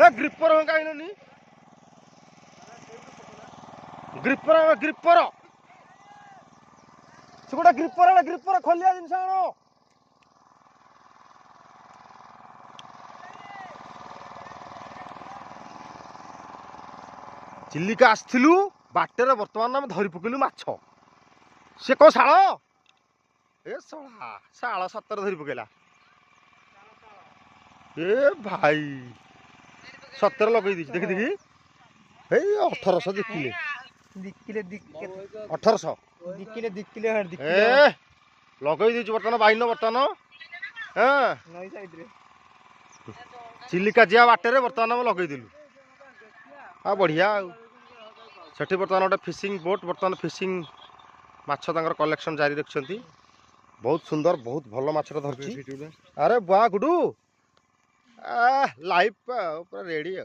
ए gripper कहीं नहीं gripper gripper से गोटे ग्रिपर ग्रिपर खोलिया जिनस आण चिल्लिका आसलु बाटर बर्तमान आम धरी पकेलु माछ से कौ शाल ए शला शाल सतर धरी पकेला ए भाई सतर लगे देखी देखी 1800 दिखिले 1800 ए लगे बर्तमान बाइन बर्तमान चिल्लिका जिया बाटे बर्तमान लगेदेलु हाँ बढ़िया सेठी बर्तमान गोटे फिशिंग बोट बर्तमान फिशिंग माछ कलेक्शन जारी रखिंट बहुत सुंदर बहुत भल माछ धरती अरे बुआ गुडू लाइफ पूरा रेडी